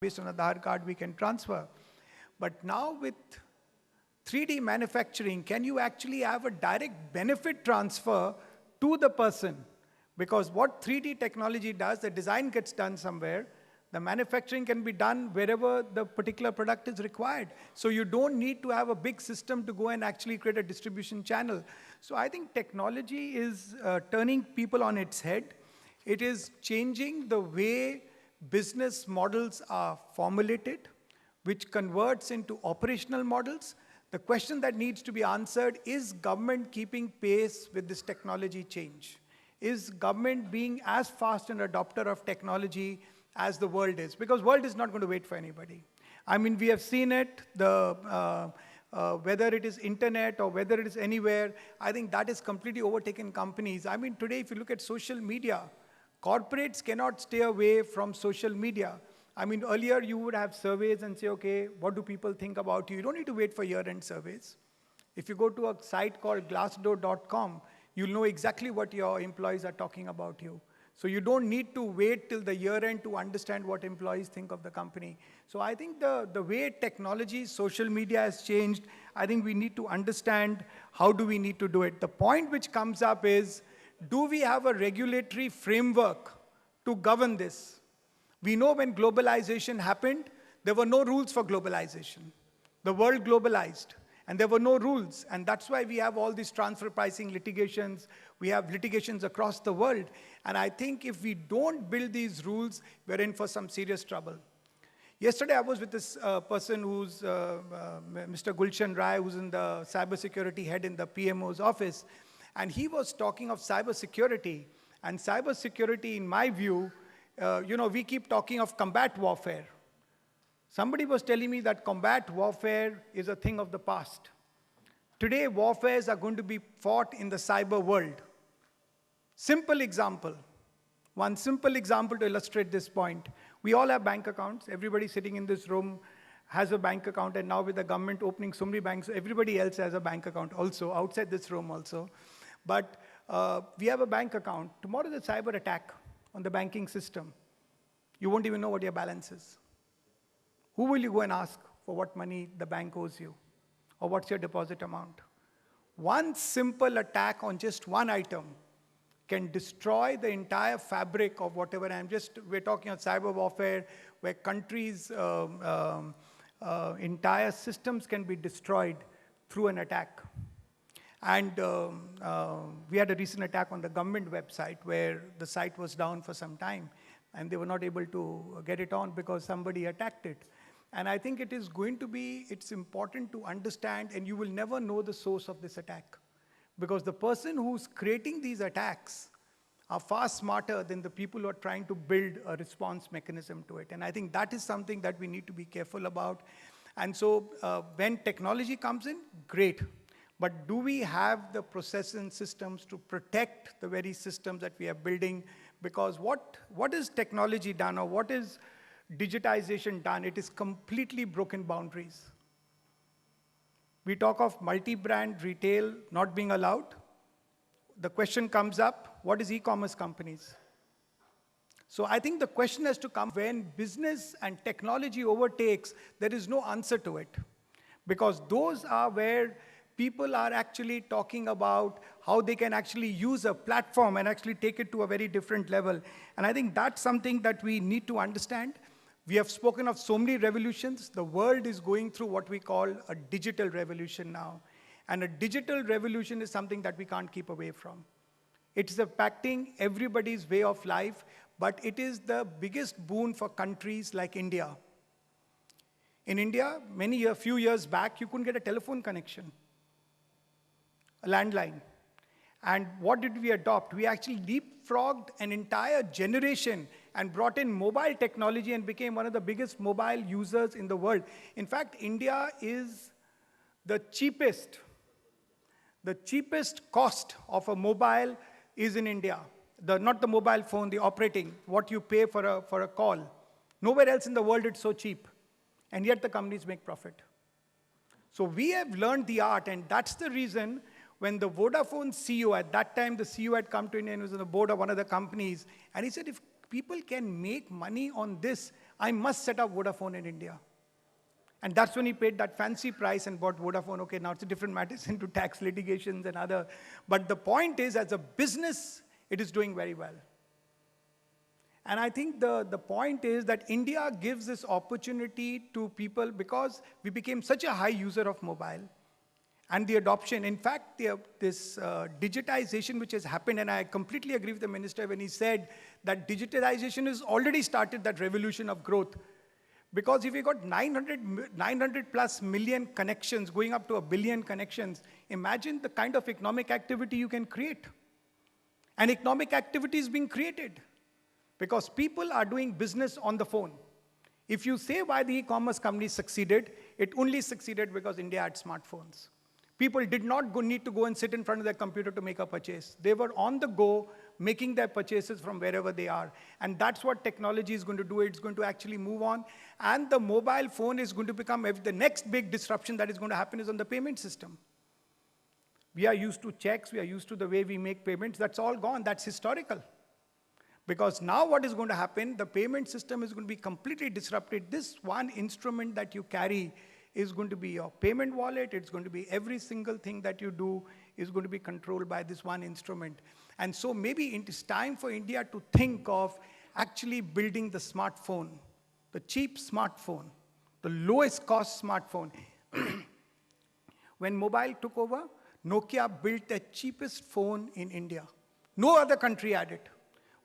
based on Aadhaar card we can transfer. But now with 3D manufacturing, can you actually have a direct benefit transfer to the person? Because what 3D technology does, the design gets done somewhere, the manufacturing can be done wherever the particular product is required. So you don't need to have a big system to go and actually create a distribution channel. So I think technology is turning people on its head. It is changing the way business models are formulated, which converts into operational models. The question that needs to be answered, is government keeping pace with this technology change? Is government being as fast an adopter of technology as the world is? Because world is not going to wait for anybody. I mean, we have seen it, whether it is internet or whether it is anywhere, I think that has completely overtaken companies. I mean, today, if you look at social media, corporates cannot stay away from social media. I mean, earlier you would have surveys and say, okay, what do people think about you? You don't need to wait for year-end surveys. If you go to a site called glassdoor.com, you'll know exactly what your employees are talking about you. So you don't need to wait till the year end to understand what employees think of the company. So I think the way technology, social media has changed, I think we need to understand how do we need to do it. The point which comes up is, do we have a regulatory framework to govern this? We know when globalization happened, there were no rules for globalization. The world globalized. And there were no rules, and that's why we have all these transfer pricing litigations. We have litigations across the world. And I think if we don't build these rules, we're in for some serious trouble. Yesterday, I was with this person who's Mr. Gulshan Rai, who's in the cybersecurity head in the PMO's office. And he was talking of cybersecurity. And cybersecurity, in my view, we keep talking of combat warfare. Somebody was telling me that combat warfare is a thing of the past. Today, warfares are going to be fought in the cyber world. Simple example. One simple example to illustrate this point. We all have bank accounts. Everybody sitting in this room has a bank account, and now with the government opening so many banks, everybody else has a bank account also, outside this room also. But we have a bank account. Tomorrow there's a cyber attack on the banking system. You won't even know what your balance is. Who will you go and ask for what money the bank owes you? Or what's your deposit amount? One simple attack on just one item can destroy the entire fabric of whatever. We're talking about cyber warfare, where countries' entire systems can be destroyed through an attack. And we had a recent attack on the government website where the site was down for some time, and they were not able to get it on because somebody attacked it. And I think it's important to understand, and you will never know the source of this attack. Because the person who's creating these attacks are far smarter than the people who are trying to build a response mechanism to it. And I think that is something that we need to be careful about. And so when technology comes in, great. But do we have the processes and systems to protect the very systems that we are building? Because what is technology done, or what is digitization done? It is completely broken boundaries. We talk of multi-brand retail not being allowed. The question comes up, what is e-commerce companies? So I think the question has to come when business and technology overtakes, there is no answer to it. Because those are where people are actually talking about how they can actually use a platform and actually take it to a very different level. And I think that's something that we need to understand. We have spoken of so many revolutions. The world is going through what we call a digital revolution now. And a digital revolution is something that we can't keep away from. It's impacting everybody's way of life, but it is the biggest boon for countries like India. In India, a few years back, you couldn't get a telephone connection, a landline. And what did we adopt? We actually leapfrogged an entire generation and brought in mobile technology and became one of the biggest mobile users in the world. In fact, India is the cheapest cost of a mobile is in India. Not the mobile phone, the operating, what you pay for a call. Nowhere else in the world it's so cheap. And yet the companies make profit. So we have learned the art, and that's the reason when the Vodafone CEO, at that time the CEO had come to India and was on the board of one of the companies, and he said, if people can make money on this, I must set up Vodafone in India. And that's when he paid that fancy price and bought Vodafone. Okay, now it's a different matter, it's into tax litigations and other. But the point is, as a business, it is doing very well. And I think the point is that India gives this opportunity to people because we became such a high user of mobile. And the adoption, in fact, this digitization which has happened, and I completely agree with the minister when he said that digitization has already started that revolution of growth. Because if you got 900 plus million connections, going up to 1 billion connections, imagine the kind of economic activity you can create. And economic activity is being created because people are doing business on the phone. If you say why the e-commerce companies succeeded, it only succeeded because India had smartphones. People did not need to go and sit in front of their computer to make a purchase. They were on the go, making their purchases from wherever they are. And that's what technology is going to do. It's going to actually move on. And the mobile phone is going to become, the next big disruption that is going to happen is on the payment system. We are used to checks. We are used to the way we make payments. That's all gone. That's historical. Because now what is going to happen, the payment system is going to be completely disrupted. This one instrument that you carry is going to be your payment wallet. It's going to be every single thing that you do is going to be controlled by this one instrument. And so maybe it is time for India to think of actually building the smartphone, the cheap smartphone, the lowest cost smartphone. When mobile took over, Nokia built the cheapest phone in India. No other country had it.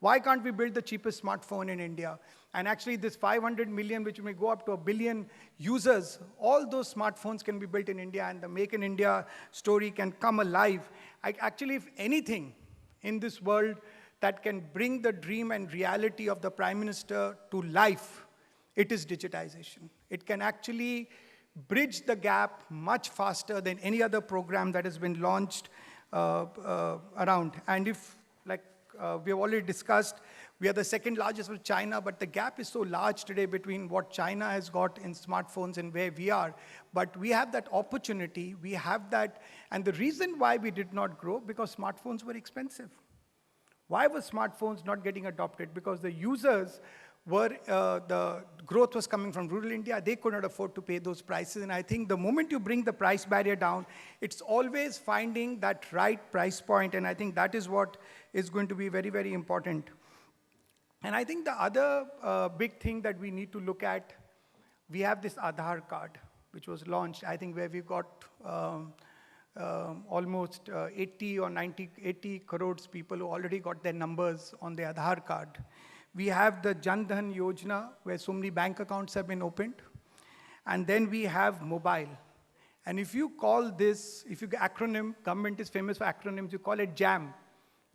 Why can't we build the cheapest smartphone in India? And actually this 500 million, which may go up to 1 billion users, all those smartphones can be built in India and the Make in India story can come alive. Actually, if anything in this world that can bring the dream and reality of the Prime Minister to life, it is digitization. It can actually bridge the gap much faster than any other program that has been launched around. And if, like we have already discussed, we are the second largest with China, but the gap is so large today between what China has got in smartphones and where we are. But we have that opportunity, we have that, and the reason why we did not grow, because smartphones were expensive. Why were smartphones not getting adopted? Because the users were, the growth was coming from rural India, they could not afford to pay those prices, and I think the moment you bring the price barrier down, it's always finding that right price point, and I think that is what is going to be very, very important. And I think the other big thing that we need to look at, we have this Aadhaar card, which was launched, I think where we've got almost 80 or 80 crores people who already got their numbers on the Aadhaar card. We have the Jan Dhan Yojana, where so many bank accounts have been opened. And then we have mobile. And if you call this, if you acronym, government is famous for acronyms, you call it JAM.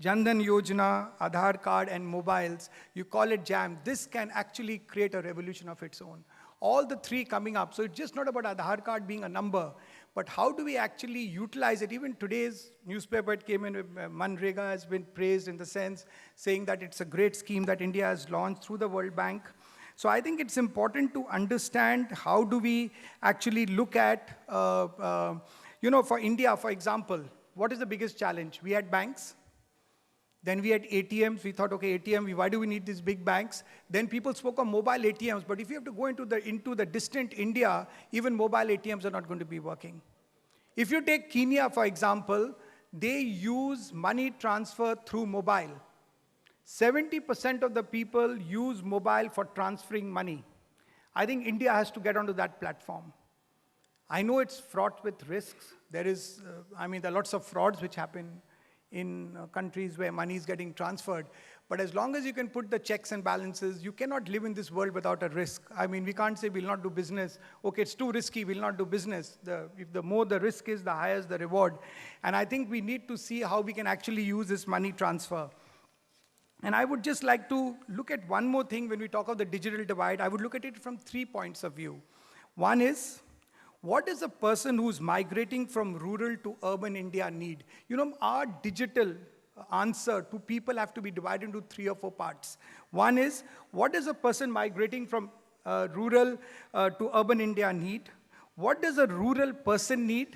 Jan Dhan Yojana, Aadhaar card, and mobiles, you call it JAM. This can actually create a revolution of its own. All the three coming up. So it's just not about Aadhaar card being a number, but how do we actually utilize it? Even today's newspaper, it came in, Manrega has been praised in the sense, saying that it's a great scheme that India has launched through the World Bank. So I think it's important to understand how do we actually look at, for India, for example, what is the biggest challenge? We had banks. Then we had ATMs. We thought, okay, ATM, why do we need these big banks? Then people spoke of mobile ATMs. But if you have to go into the distant India, even mobile ATMs are not going to be working. If you take Kenya, for example, they use money transfer through mobile. 70% of the people use mobile for transferring money. I think India has to get onto that platform. I know it's fraught with risks. There is, there are lots of frauds which happen in countries where money is getting transferred. But as long as you can put the checks and balances, you cannot live in this world without a risk. We can't say we'll not do business. Okay, it's too risky, we'll not do business. If the more the risk is, the higher is the reward. And I think we need to see how we can actually use this money transfer. And I would just like to look at one more thing when we talk of the digital divide. I would look at it from 3 points of view. One is, what does a person who's migrating from rural to urban India need? Our digital answer to people have to be divided into 3 or 4 parts. One is, what does a person migrating from rural to urban India need? What does a rural person need?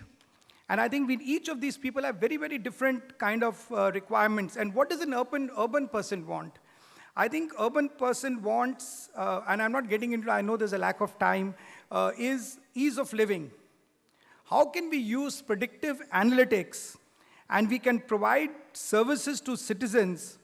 And I think each of these people have very, very different kind of requirements. And what does an urban person want? I think urban person wants, and I'm not getting into, I know there's a lack of time, is ease of living. How can we use predictive analytics and we can provide services to citizens?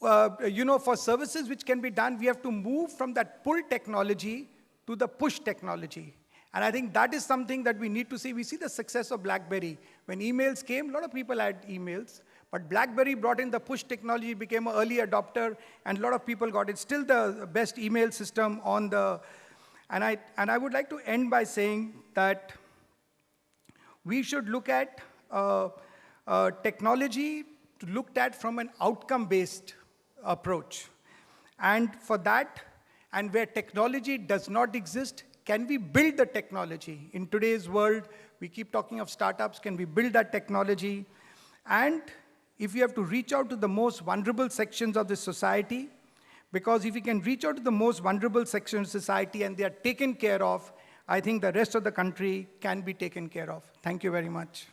For services which can be done, we have to move from that pull technology to the push technology. And I think that is something that we need to see. We see the success of BlackBerry. When emails came, a lot of people had emails. But BlackBerry brought in the push technology, became an early adopter, and a lot of people got it. Still the best email system on the... And I would like to end by saying that we should look at technology looked at from an outcome-based approach. And for that, and where technology does not exist, can we build the technology? In today's world, we keep talking of startups. Can we build that technology? And if we have to reach out to the most vulnerable sections of the society, because if we can reach out to the most vulnerable sections of society and they are taken care of, I think the rest of the country can be taken care of. Thank you very much.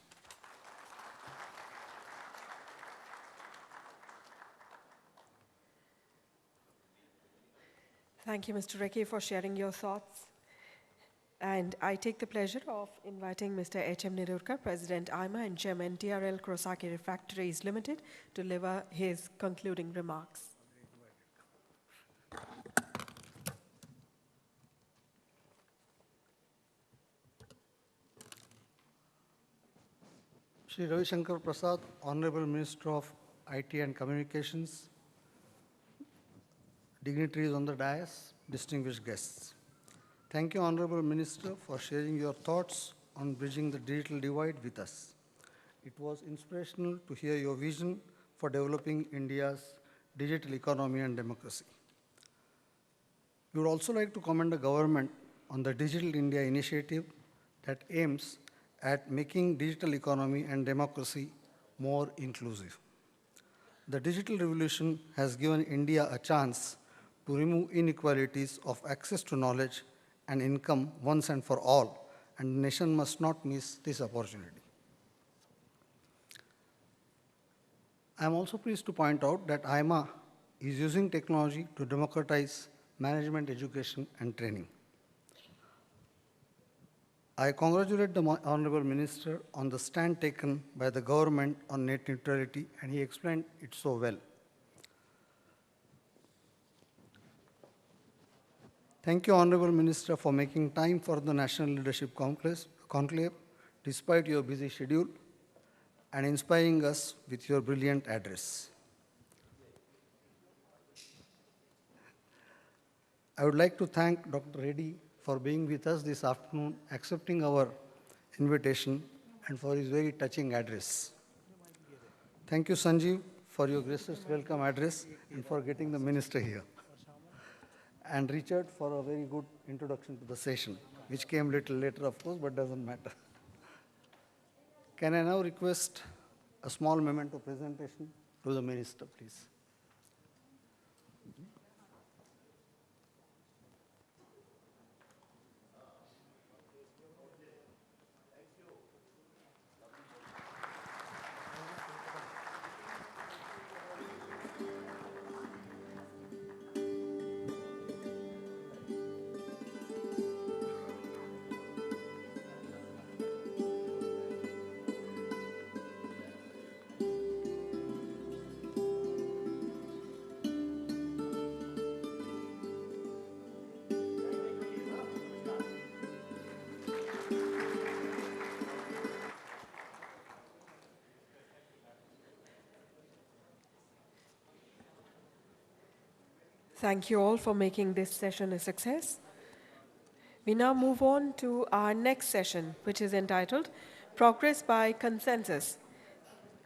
Thank you, Mr. Rekhy, for sharing your thoughts. And I take the pleasure of inviting Mr. H.M. Nerurkar, President AIMA and Chairman TRL Krosaki Refractories Limited, to deliver his concluding remarks. Shri Ravi Shankar Prasad, Honorable Minister of IT and Communications, dignitaries on the dais, distinguished guests. Thank you, Honorable Minister, for sharing your thoughts on bridging the digital divide with us. It was inspirational to hear your vision for developing India's digital economy and democracy. We would also like to commend the government on the Digital India initiative that aims at making digital economy and democracy more inclusive. The digital revolution has given India a chance to remove inequalities of access to knowledge and income once and for all, and the nation must not miss this opportunity. I am also pleased to point out that AIMA is using technology to democratize management education and training. I congratulate the Honorable Minister on the stand taken by the government on net neutrality, and he explained it so well. Thank you, Honorable Minister, for making time for the National Leadership Conclave, despite your busy schedule, and inspiring us with your brilliant address. I would like to thank Dr. Reddy for being with us this afternoon, accepting our invitation, and for his very touching address. Thank you, Sanjeev, for your gracious welcome address and for getting the minister here. And Richard for a very good introduction to the session, which came a little later, of course, but doesn't matter. Can I now request a small memento presentation to the minister, please? Thank you all for making this session a success. We now move on to our next session, which is entitled Progress by Consensus,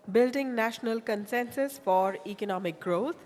Building National Consensus for Economic Growth.